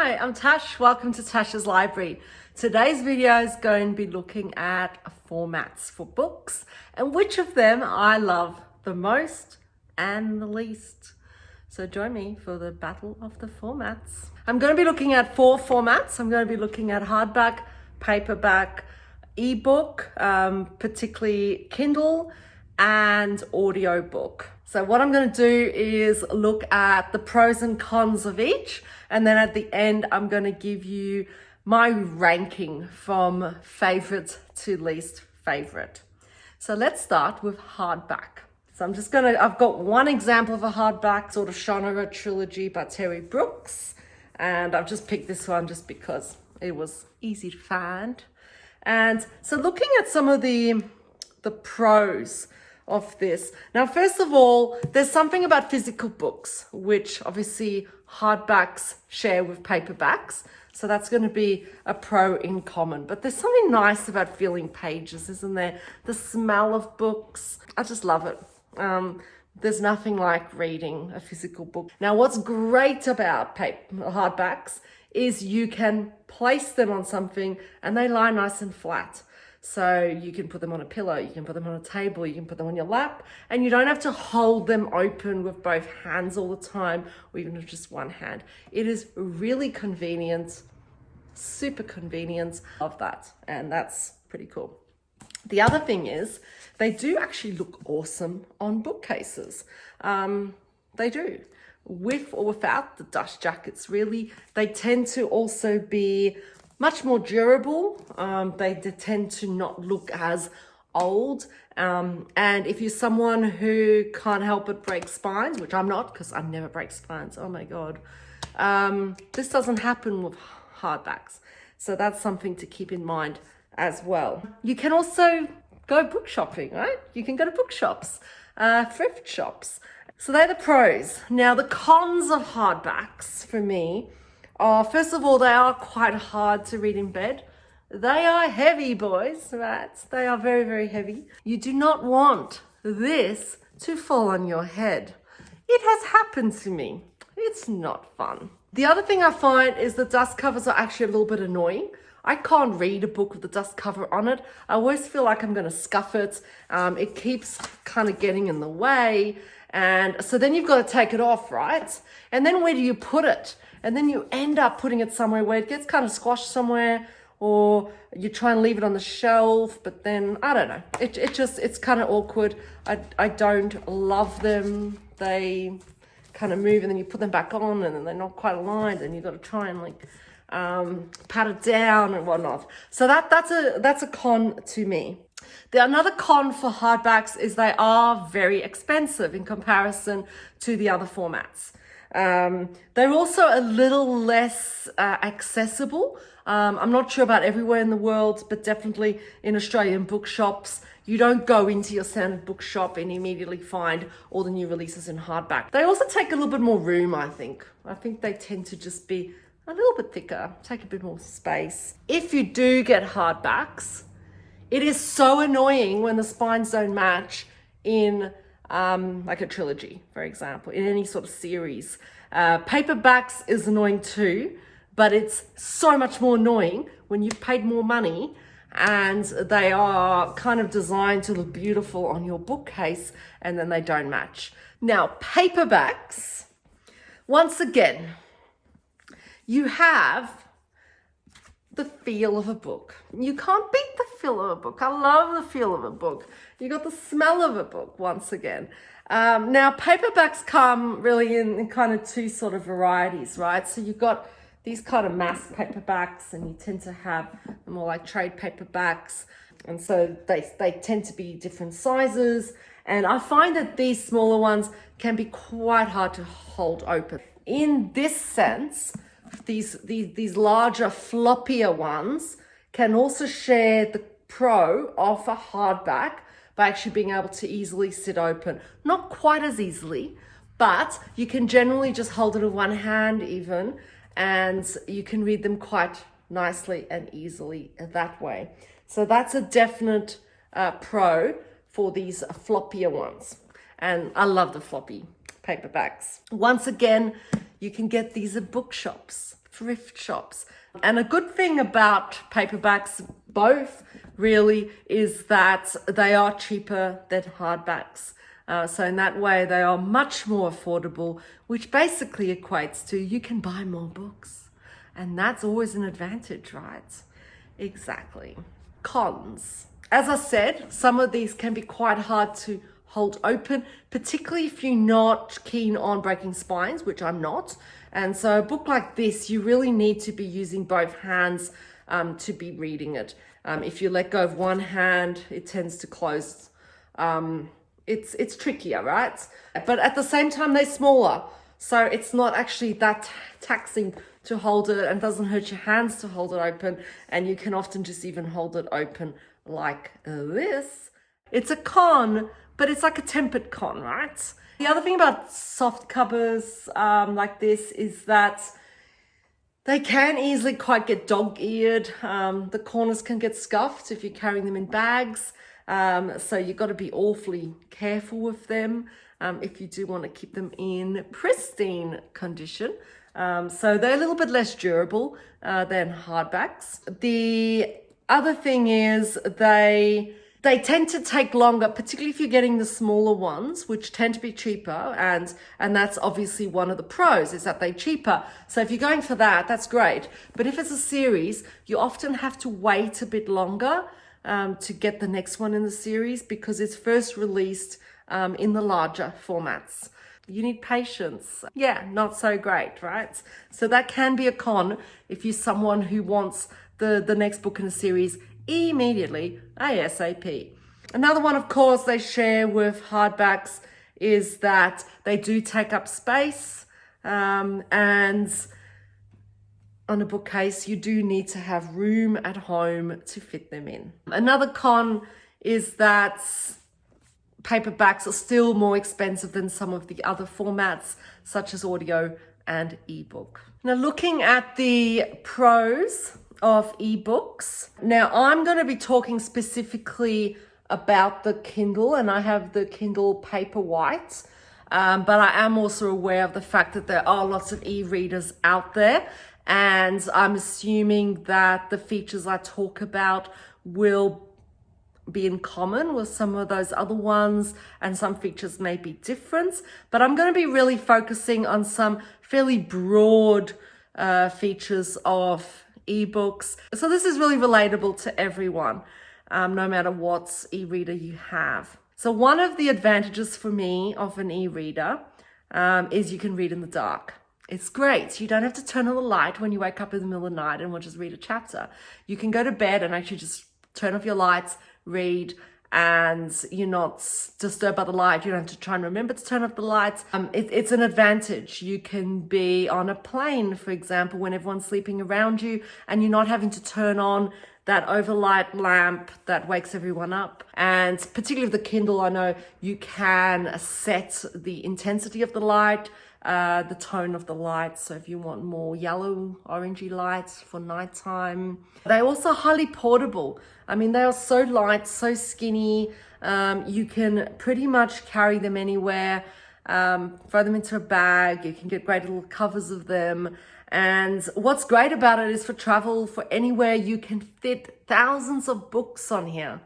Hi, I'm Tash. Welcome to Tash's Library. Today's video is going to be looking at formats for books and which of them I love the most and the least. So join me for the battle of the formats. I'm going to be looking at 4 formats. I'm going to be looking at hardback, paperback, ebook, particularly Kindle, and audiobook. So what I'm going to do is look at the pros and cons of each, and then at the end I'm going to give you my ranking from favorite to least favorite. So let's start with hardback. So I've got one example of a hardback sort of genre trilogy by Terry Brooks, and I've just picked this one just because it was easy to find. And so looking at some of the pros of this. Now, first of all, there's something about physical books, which obviously hardbacks share with paperbacks. So that's going to be a pro in common. But there's something nice about feeling pages, isn't there? The smell of books. I just love it. There's nothing like reading a physical book. Now, what's great about hardbacks is you can place them on something and they lie nice and flat. So you can put them on a pillow, you can put them on a table, you can put them on your lap, and you don't have to hold them open with both hands all the time, or even with just one hand. It is really convenient, super convenient. Love that, and that's pretty cool. The other thing is, they do actually look awesome on bookcases. They do. With or without the dust jackets, really. They tend to also be much more durable. They tend to not look as old. And if you're someone who can't help but break spines, which I'm not, because I never break spines, oh my God. This doesn't happen with hardbacks. So that's something to keep in mind as well. You can also go book shopping, right? You can go to bookshops, thrift shops. So they're the pros. Now, the cons of hardbacks for me are, first of all, they are quite hard to read in bed. They are heavy, boys, right? They are very, very heavy. You do not want this to fall on your head. It has happened to me. It's not fun. The other thing I find is the dust covers are actually a little bit annoying. I can't read a book with the dust cover on it. I always feel like I'm going to scuff it. It keeps kind of getting in the way. And so then you've got to take it off, right? And then where do you put it? And then you end up putting it somewhere where it gets kind of squashed somewhere, or you try and leave it on the shelf, but then, I don't know. It's kind of awkward. I don't love them. They kind of move and then you put them back on and then they're not quite aligned and you've got to try and like pat it down and whatnot. So that's a con to me. Another con for hardbacks is they are very expensive in comparison to the other formats. They're also a little less accessible. I'm not sure about everywhere in the world, but definitely in Australian bookshops, you don't go into your standard bookshop and immediately find all the new releases in hardback. They also take a little bit more room, I think. I think they tend to just be a little bit thicker, take a bit more space. If you do get hardbacks, it is so annoying when the spines don't match in like a trilogy, for example, in any sort of series. Paperbacks is annoying too, but it's so much more annoying when you've paid more money and they are kind of designed to look beautiful on your bookcase and then they don't match. Now, paperbacks, once again, you have the feel of a book. You can't beat the feel of a book. I love the feel of a book. You got the smell of a book once again. Now, paperbacks come really in kind of 2 sort of varieties, right? So you've got these kind of mass paperbacks and you tend to have more like trade paperbacks. And so they tend to be different sizes. And I find that these smaller ones can be quite hard to hold open. In this sense, these larger, floppier ones can also share the pro of a hardback by actually being able to easily sit open. Not quite as easily, but you can generally just hold it with one hand even, and you can read them quite nicely and easily that way. So that's a definite pro for these floppier ones. And I love the floppy paperbacks. Once again, you can get these at bookshops, thrift shops. And a good thing about paperbacks, both really, is that they are cheaper than hardbacks. So in that way, they are much more affordable, which basically equates to you can buy more books. And that's always an advantage, right? Exactly. Cons. As I said, some of these can be quite hard to hold open, particularly if you're not keen on breaking spines, which I'm not. And so a book like this, you really need to be using both hands to be reading it. If you let go of one hand, it tends to close. It's trickier, right? But at the same time, they're smaller. So it's not actually that taxing to hold it, and doesn't hurt your hands to hold it open. And you can often just even hold it open like this. It's a con, but it's like a tempered con, right? The other thing about soft covers like this is that they can easily quite get dog-eared. The corners can get scuffed if you're carrying them in bags. So you've got to be awfully careful with them if you do want to keep them in pristine condition. So they're a little bit less durable than hardbacks. The other thing is they tend to take longer, particularly if you're getting the smaller ones, which tend to be cheaper. And that's obviously one of the pros, is that they're cheaper. So if you're going for that, that's great. But if it's a series, you often have to wait a bit longer to get the next one in the series, because it's first released in the larger formats. You need patience. Yeah, not so great, right? So that can be a con if you're someone who wants the next book in a series immediately, ASAP. Another one, of course, they share with hardbacks is that they do take up space, and on a bookcase, you do need to have room at home to fit them in. Another con is that paperbacks are still more expensive than some of the other formats, such as audio and ebook. Now, looking at the pros of eBooks. Now, I'm going to be talking specifically about the Kindle, and I have the Kindle Paperwhite, but I am also aware of the fact that there are lots of e-readers out there, and I'm assuming that the features I talk about will be in common with some of those other ones, and some features may be different, but I'm going to be really focusing on some fairly broad features of eBooks. So this is really relatable to everyone, no matter what e-reader you have. So one of the advantages for me of an e-reader is you can read in the dark. It's great. You don't have to turn on the light when you wake up in the middle of the night and want to just read a chapter. You can go to bed and actually just turn off your lights, read, and you're not disturbed by the light. You don't have to try and remember to turn off the lights. It's an advantage. You can be on a plane, for example, when everyone's sleeping around you, and you're not having to turn on that overlight lamp that wakes everyone up. And particularly with the Kindle, I know you can set the intensity of the light, the tone of the light. So if you want more yellow, orangey lights for nighttime. They're also highly portable. I mean, they are so light, so skinny. You can pretty much carry them anywhere, throw them into a bag. You can get great little covers of them. And what's great about it is for travel, for anywhere, you can fit thousands of books on here.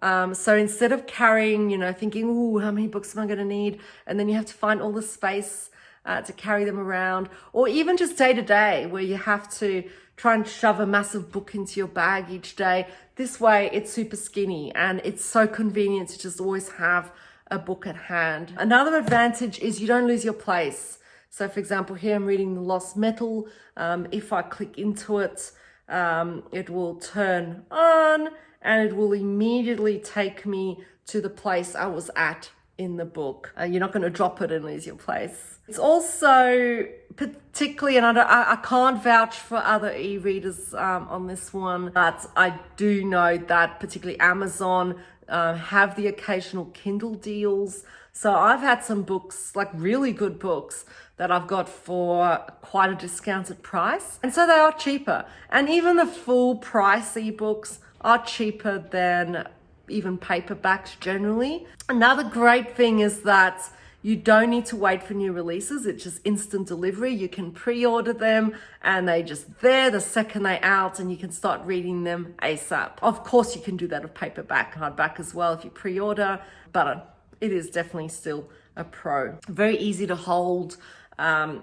So instead of carrying, thinking, ooh, how many books am I going to need? And then you have to find all the space to carry them around, or even just day to day where you have to try and shove a massive book into your bag each day. This way it's super skinny and it's so convenient to just always have a book at hand. Another advantage is you don't lose your place. So for example, here I'm reading The Lost Metal. If I click into it, it will turn on and it will immediately take me to the place I was at in the book. You're not going to drop it and lose your place. It's also particularly, and I can't vouch for other e-readers on this one, but I do know that particularly Amazon have the occasional Kindle deals. So I've had some books, like really good books, that I've got for quite a discounted price. And so they are cheaper. And even the full price ebooks are cheaper than even paperbacks generally. Another great thing is that You don't need to wait for new releases. It's just instant delivery. You can pre-order them and they just there the second they're out, and you can start reading them ASAP. Of course, you can do that with paperback, hardback as well if you pre-order, but it is definitely still a pro. Very easy to hold.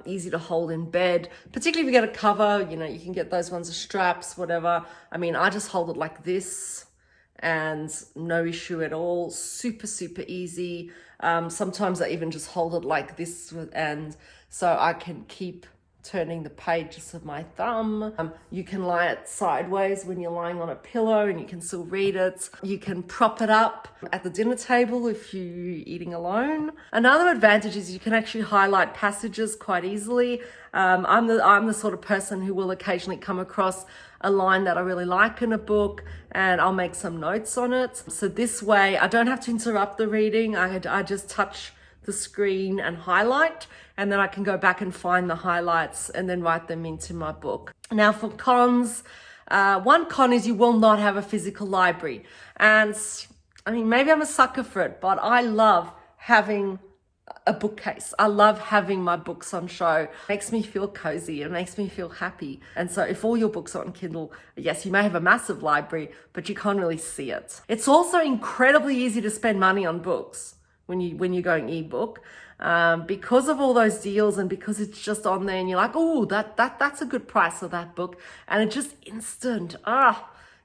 Easy to hold in bed, particularly if you get a cover. You know, you can get those ones as straps, whatever. I mean, I just hold it like this and no issue at all. Super, super easy. Sometimes I even just hold it like this, and so I can keep turning the pages of my thumb. You can lie it sideways when you're lying on a pillow and you can still read it. You can prop it up at the dinner table if you're eating alone. Another advantage is you can actually highlight passages quite easily. I'm the sort of person who will occasionally come across a line that I really like in a book, and I'll make some notes on it. So this way I don't have to interrupt the reading. I just touch the screen and highlight, and then I can go back and find the highlights and then write them into my book. Now for cons, one con is you will not have a physical library. And I mean, maybe I'm a sucker for it, but I love having a bookcase. I love having my books on show. It makes me feel cozy. It makes me feel happy. And so if all your books are on Kindle, yes, you may have a massive library, but you can't really see it. It's also incredibly easy to spend money on books when you're going ebook, because of all those deals and because it's just on there and you're like, oh, that's a good price of that book, and it's just instant.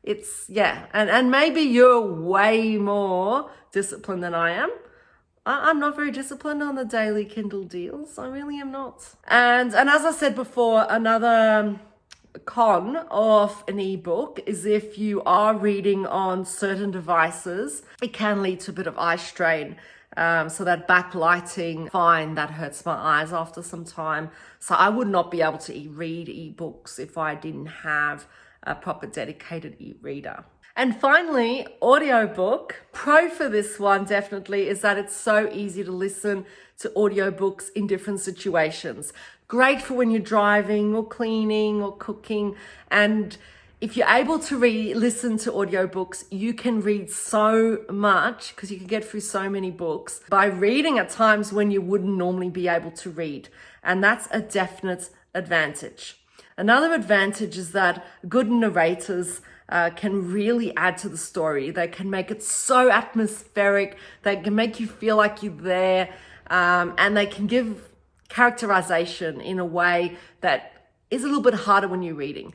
It's yeah, and maybe you're way more disciplined than I am. I'm not very disciplined on the daily Kindle deals. I really am not. And as I said before, another con of an ebook is if you are reading on certain devices, it can lead to a bit of eye strain. So that backlighting, fine, that hurts my eyes after some time. So I would not be able to read ebooks if I didn't have a proper dedicated e-reader. And finally, audiobook. Pro for this one definitely is that it's so easy to listen to audiobooks in different situations. Great for when you're driving or cleaning or cooking. And if you're able to listen to audiobooks, you can read so much because you can get through so many books by reading at times when you wouldn't normally be able to read. And that's a definite advantage. Another advantage is that good narrators can really add to the story. They can make it so atmospheric. They can make you feel like you're there. And they can give characterization in a way that is a little bit harder when you're reading.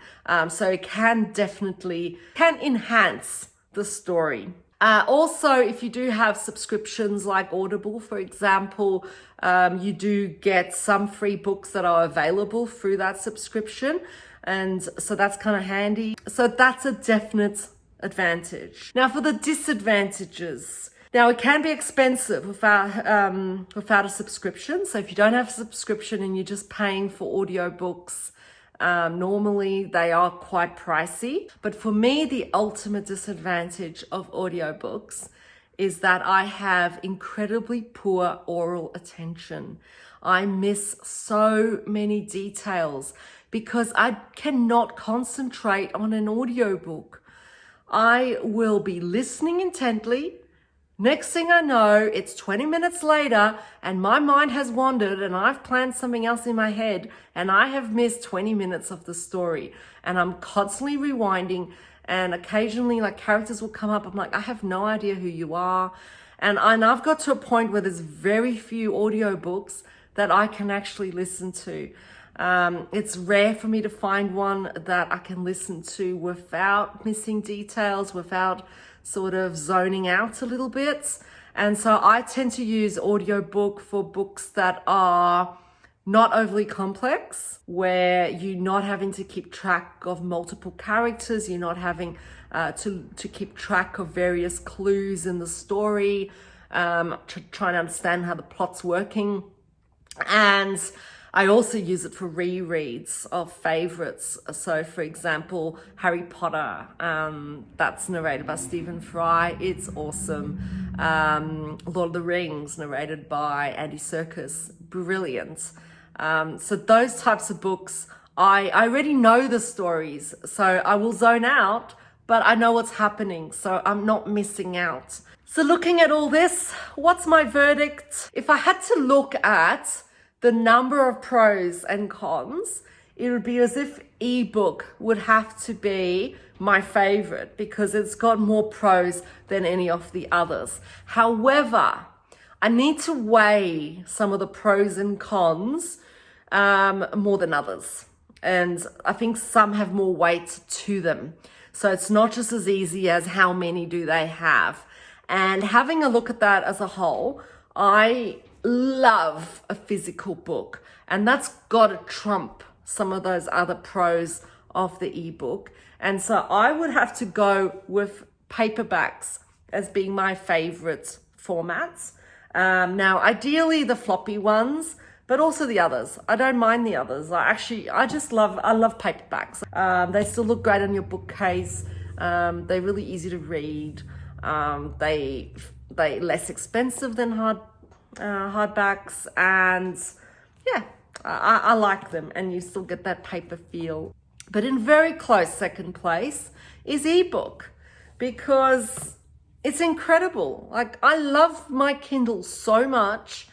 So it can definitely enhance the story. Also, if you do have subscriptions like Audible, for example, you do get some free books that are available through that subscription. And so that's kind of handy. So that's a definite advantage. Now for the disadvantages. Now it can be expensive without a subscription. So if you don't have a subscription and you're just paying for audiobooks, normally they are quite pricey. But for me, the ultimate disadvantage of audiobooks is that I have incredibly poor oral attention. I miss so many details because I cannot concentrate on an audiobook. I will be listening intently. Next thing I know, it's 20 minutes later and my mind has wandered and I've planned something else in my head and I have missed 20 minutes of the story, and I'm constantly rewinding, and occasionally like characters will come up. I'm like, I have no idea who you are. And I've got to a point where there's very few audiobooks that I can actually listen to. It's rare for me to find one that I can listen to without missing details, without sort of zoning out a little bit. And so I tend to use audiobook for books that are not overly complex, where you're not having to keep track of multiple characters, you're not having to keep track of various clues in the story, trying to understand how the plot's working. And I also use it for rereads of favorites. So for example, Harry Potter, that's narrated by Stephen Fry. It's awesome. Lord of the Rings, narrated by Andy Serkis. Brilliant. So those types of books, I already know the stories, so I will zone out, but I know what's happening, so I'm not missing out. So looking at all this, what's my verdict? If I had to look at the number of pros and cons, it would be as if eBook would have to be my favorite because it's got more pros than any of the others. However, I need to weigh some of the pros and cons more than others. And I think some have more weight to them. So it's not just as easy as how many do they have. And having a look at that as a whole, I love a physical book. And that's got to trump some of those other pros of the ebook. And so I would have to go with paperbacks as being my favorite formats. Now, ideally the floppy ones, but also the others. I don't mind the others. I love paperbacks. They still look great on your bookcase. They're really easy to read. They're less expensive than hardbacks, and yeah, I like them, and you still get that paper feel. But in very close second place is ebook, because it's incredible. Like, I love my Kindle so much,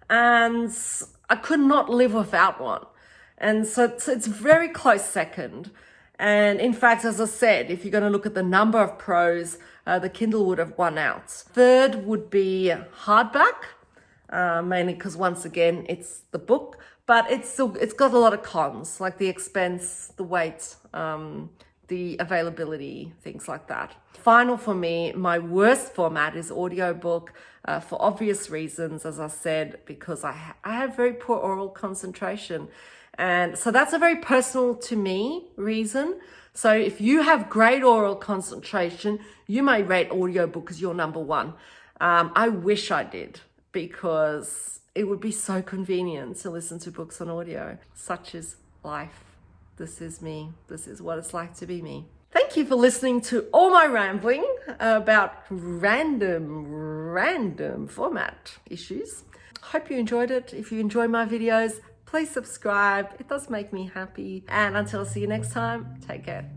and I could not live without one. And so it's very close second. And in fact, as I said, if you're going to look at the number of pros, the Kindle would have won out. Third would be hardback, mainly because once again, it's the book, but it's got a lot of cons, like the expense, the weight, the availability, things like that. Final for me, my worst format is audiobook, for obvious reasons, as I said, because I have very poor oral concentration. And so that's a very personal to me reason. So if you have great oral concentration, you may rate audiobook as your number one. I wish I did, because it would be so convenient to listen to books on audio. Such is life. This is me. This is what it's like to be me. Thank you for listening to all my rambling about random format issues. Hope you enjoyed it. If you enjoy my videos, please subscribe. It does make me happy. And until I see you next time, take care.